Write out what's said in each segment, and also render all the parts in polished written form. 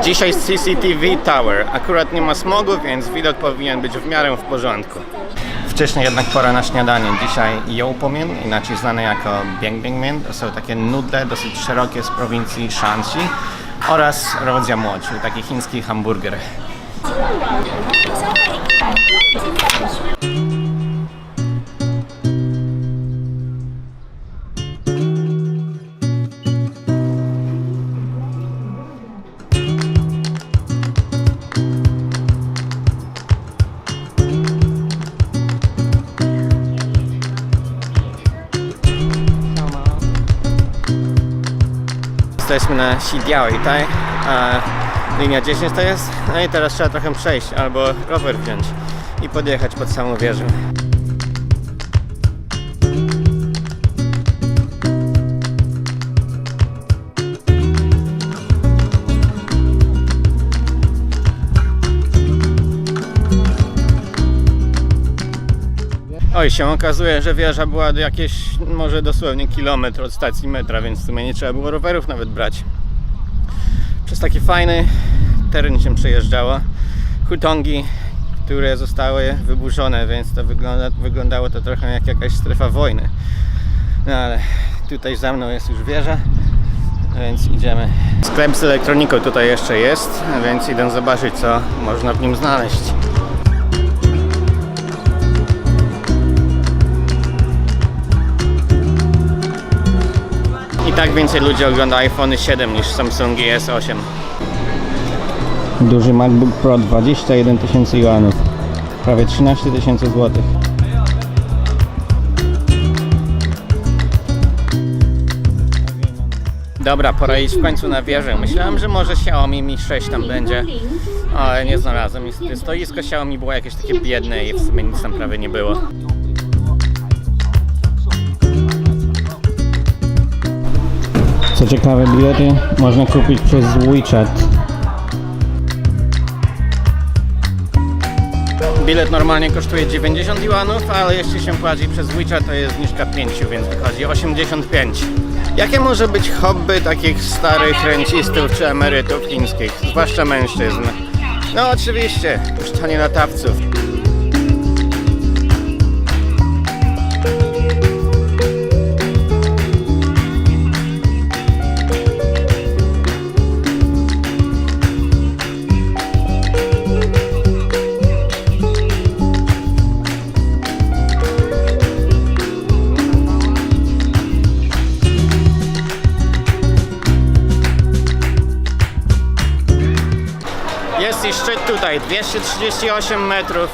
Dzisiaj CCTV Tower. Akurat nie ma smogu, więc widok powinien być w miarę w porządku. Wcześniej jednak pora na śniadanie. Dzisiaj Youpomien, inaczej znane jako Bienbienmen. To są takie nudle, dosyć szerokie z prowincji Shanxi. Oraz Rodziamo, czyli taki chiński hamburger. Jesteśmy na Xidiaoitai, a linia 10 to jest. No i teraz trzeba trochę przejść, albo rower wziąć i podjechać pod samą wieżę. Oj, się okazuje, że wieża była jakieś może dosłownie kilometr od stacji metra, więc w sumie nie trzeba było rowerów nawet brać. Przez taki fajny teren się przejeżdżało. Hutongi, które zostały wyburzone, więc to wyglądało to trochę jak jakaś strefa wojny. No ale tutaj za mną jest już wieża, więc idziemy. Sklep z elektroniką tutaj jeszcze jest, więc idę zobaczyć, co można w nim znaleźć. I tak więcej ludzi ogląda iPhone 7 niż Samsungi S8. Duży MacBook Pro 21 000 juanów. Prawie 13 000 złotych. Dobra, pora iść w końcu na wieżę. Myślałem, że może Xiaomi Mi 6 tam będzie, ale nie znalazłem. Stoisko Xiaomi było jakieś takie biedne i w sumie nic tam prawie nie było. Co ciekawe, bilety można kupić przez WeChat. Bilet normalnie kosztuje 90 juanów, ale jeśli się płaci przez WeChat, to jest zniżka 5, więc wychodzi 85. Jakie może być hobby takich starych rencistów czy emerytów chińskich, zwłaszcza mężczyzn? No oczywiście, puszczanie latawców. Jest i szczyt tutaj, 238 metrów.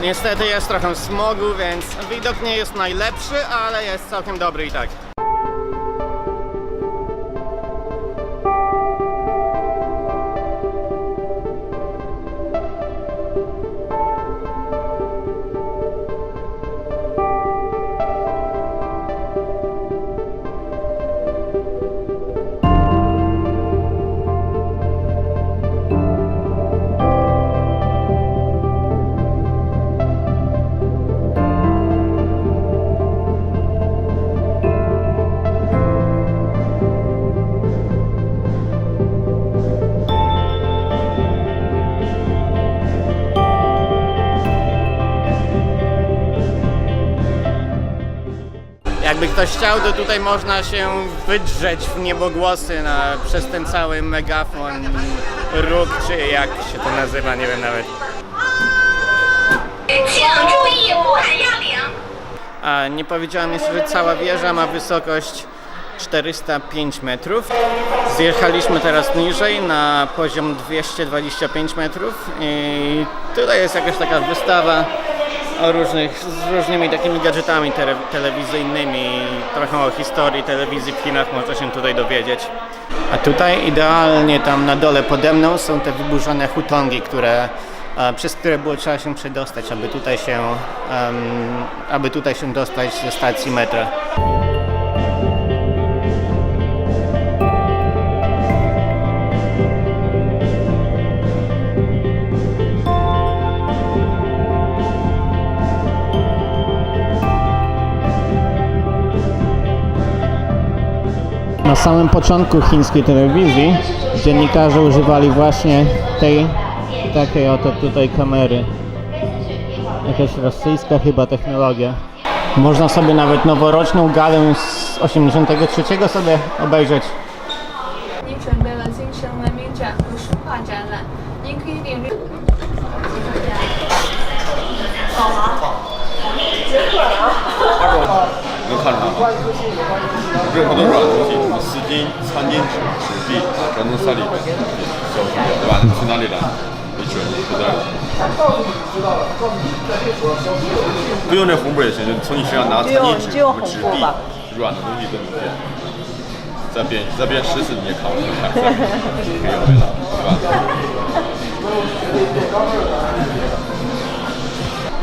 Niestety jest trochę smogu, więc widok nie jest najlepszy, ale jest całkiem dobry i tak. Jakby ktoś chciał, to tutaj można się wydrzeć w niebogłosy przez ten cały megafon, róg, czy jak się to nazywa, nie wiem nawet. A nie powiedziałem jeszcze, że cała wieża ma wysokość 405 metrów. Zjechaliśmy teraz niżej na poziom 225 metrów i tutaj jest jakaś taka wystawa z różnymi takimi gadżetami telewizyjnymi, trochę o historii telewizji w Chinach można się tutaj dowiedzieć. A tutaj idealnie tam na dole pode mną są te wyburzone hutongi, przez które było trzeba się przedostać, aby tutaj się dostać ze stacji metra. Na samym początku chińskiej telewizji dziennikarze używali właśnie tej takiej oto tutaj kamery. Jakaś rosyjska chyba technologia. Można sobie nawet noworoczną galę z 83 sobie obejrzeć. 您准备了精神文明展和书画展览，您可以领略。能看出来吗？任何的软东西，什么丝巾、餐巾纸、纸币啊，装成山里面，小书对吧？去哪里来？你全部都在。不用这红布也行，就从你身上拿餐巾纸、什么纸币、软的东西都能变。再变10次你也看不出来，没有味道，对吧？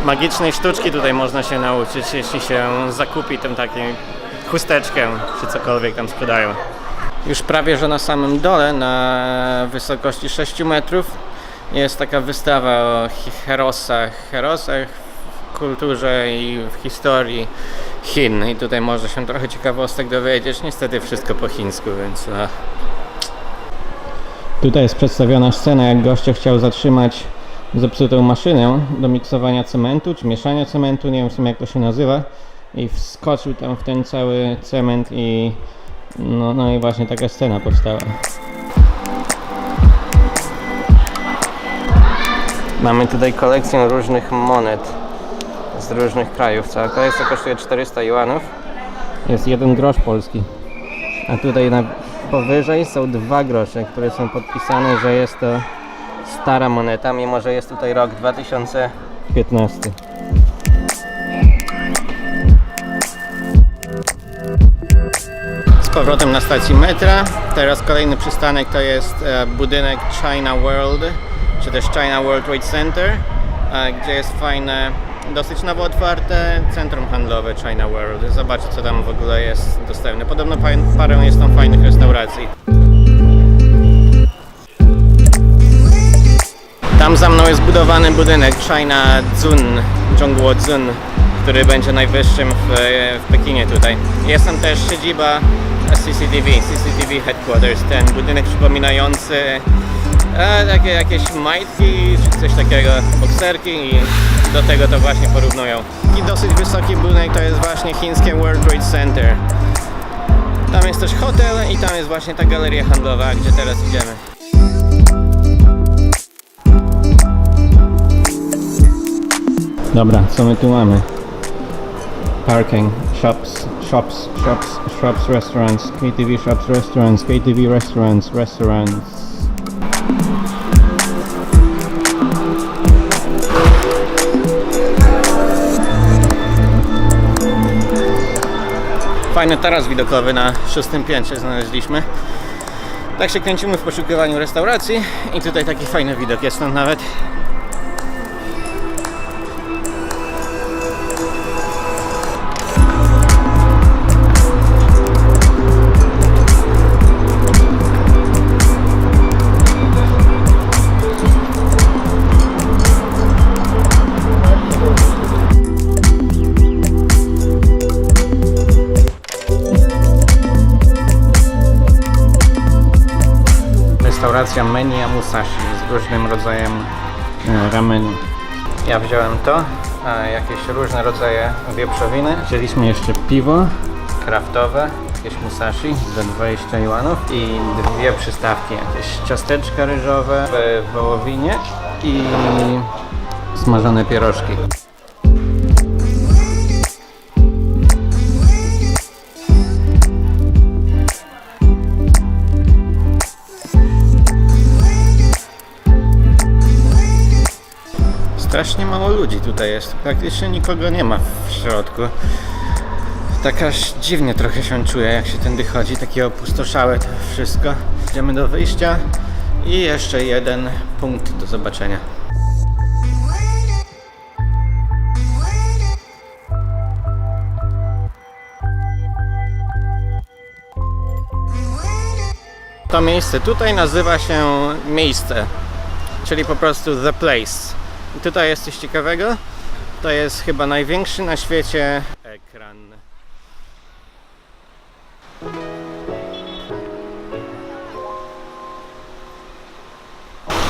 Magicznej sztuczki tutaj można się nauczyć, jeśli się zakupi tą taką chusteczkę, czy cokolwiek tam sprzedają. Już prawie, że na samym dole, na wysokości 6 metrów, jest taka wystawa o herosach w kulturze i w historii Chin. I tutaj można się trochę ciekawostek dowiedzieć. Niestety wszystko po chińsku, więc... Tutaj jest przedstawiona scena, jak gościa chciał zatrzymać zepsutą maszynę do miksowania cementu, czy mieszania cementu, nie wiem w sumie jak to się nazywa, i wskoczył tam w ten cały cement i no i właśnie taka scena powstała. Mamy tutaj kolekcję różnych monet z różnych krajów. Cała kolekcja kosztuje 400 juanów. Jest 1 grosz polski. A tutaj powyżej są 2 grosze, które są podpisane, że jest to stara moneta, mimo że jest tutaj rok 2015. Z powrotem na stacji metra. Teraz kolejny przystanek to jest budynek China World, czy też China World Trade Center, gdzie jest fajne, dosyć nowo otwarte centrum handlowe China World. Zobaczcie, co tam w ogóle jest dostępne. Podobno parę jest tam fajnych restauracji. Tam za mną jest budowany budynek China Zun, Zhongguo Zun, który będzie najwyższym w Pekinie tutaj. Jest tam też siedziba CCTV Headquarters, ten budynek przypominający takie jakieś majtki czy coś takiego, bokserki, i do tego to właśnie porównują. I dosyć wysoki budynek to jest właśnie chińskie World Trade Center. Tam jest też hotel i tam jest właśnie ta galeria handlowa, gdzie teraz idziemy. Dobra, co my tu mamy? Parking, shops, restaurants, KTV shops, restaurants, KTV restaurants. Fajny taras widokowy na 6. piętrze znaleźliśmy. Tak się kręcimy w poszukiwaniu restauracji i tutaj taki fajny widok jest tam nawet. Restauracja Menia Musashi z różnym rodzajem ramenu. Ja wziąłem to, a jakieś różne rodzaje wieprzowiny. Wzięliśmy jeszcze piwo kraftowe, jakieś musashi za 20 juanów i 2 przystawki, jakieś ciasteczka ryżowe w wołowinie i smażone pierożki. Strasznie mało ludzi tutaj jest, praktycznie nikogo nie ma w środku. Tak aż dziwnie trochę się czuję, jak się tędy chodzi, takie opustoszałe to wszystko. Idziemy do wyjścia i jeszcze jeden punkt do zobaczenia. To miejsce tutaj nazywa się miejsce, czyli po prostu The Place. I tutaj jest coś ciekawego, to jest chyba największy na świecie ekran.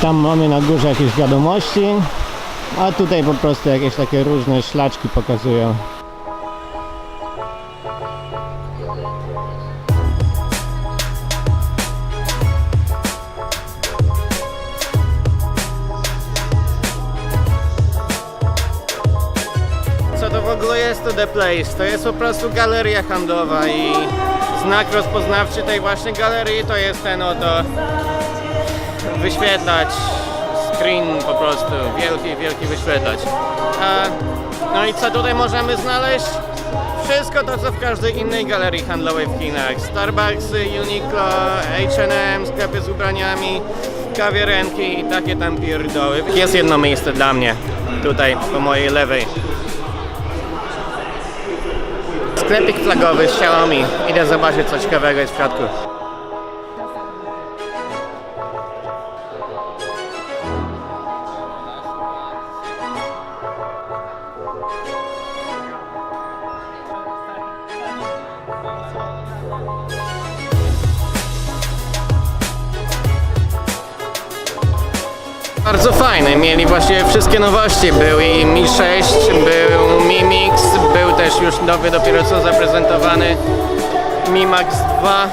Tam mamy na górze jakieś wiadomości, a tutaj po prostu jakieś takie różne szlaczki pokazują. Co to w ogóle jest to The Place? To jest po prostu galeria handlowa i znak rozpoznawczy tej właśnie galerii to jest ten oto wyświetlacz, screen po prostu, wielki wyświetlacz. No i co tutaj możemy znaleźć? Wszystko to, co w każdej innej galerii handlowej w Chinach. Starbucksy, Uniqlo, H&M, sklepy z ubraniami, kawiarenki i takie tam pierdoły. Jest jedno miejsce dla mnie, tutaj po mojej lewej. Sklepik flagowy z Xiaomi. Idę zobaczyć, co ciekawego jest w środku. Bardzo fajny, mieli właściwie wszystkie nowości, był i Mi 6, był Mi Mix, był też już nowy dopiero co zaprezentowany Mi Max 2.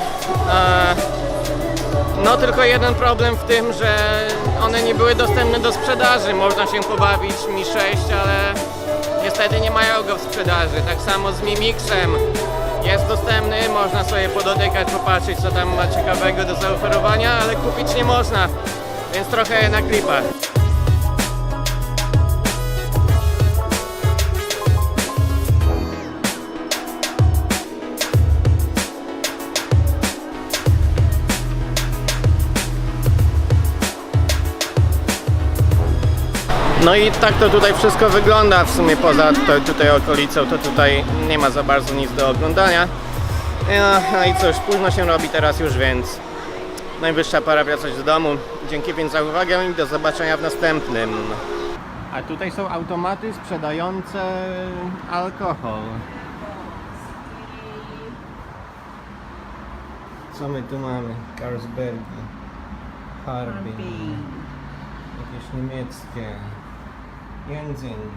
No tylko jeden problem w tym, że one nie były dostępne do sprzedaży, można się pobawić Mi 6, ale niestety nie mają go w sprzedaży, tak samo z Mi Mixem. Jest dostępny, można sobie podotykać, popatrzeć co tam ma ciekawego do zaoferowania, ale kupić nie można. Więc trochę na klipa. No i tak to tutaj wszystko wygląda, w sumie poza tutaj okolicą, to tutaj nie ma za bardzo nic do oglądania. No i cóż, późno się robi teraz już, więc najwyższa pora wracać do domu. Dzięki więc za uwagę i do zobaczenia w następnym. A tutaj są automaty sprzedające alkohol. Co my tu mamy? Carlsbergi, Harbin, jakieś niemieckie, Jędzyn.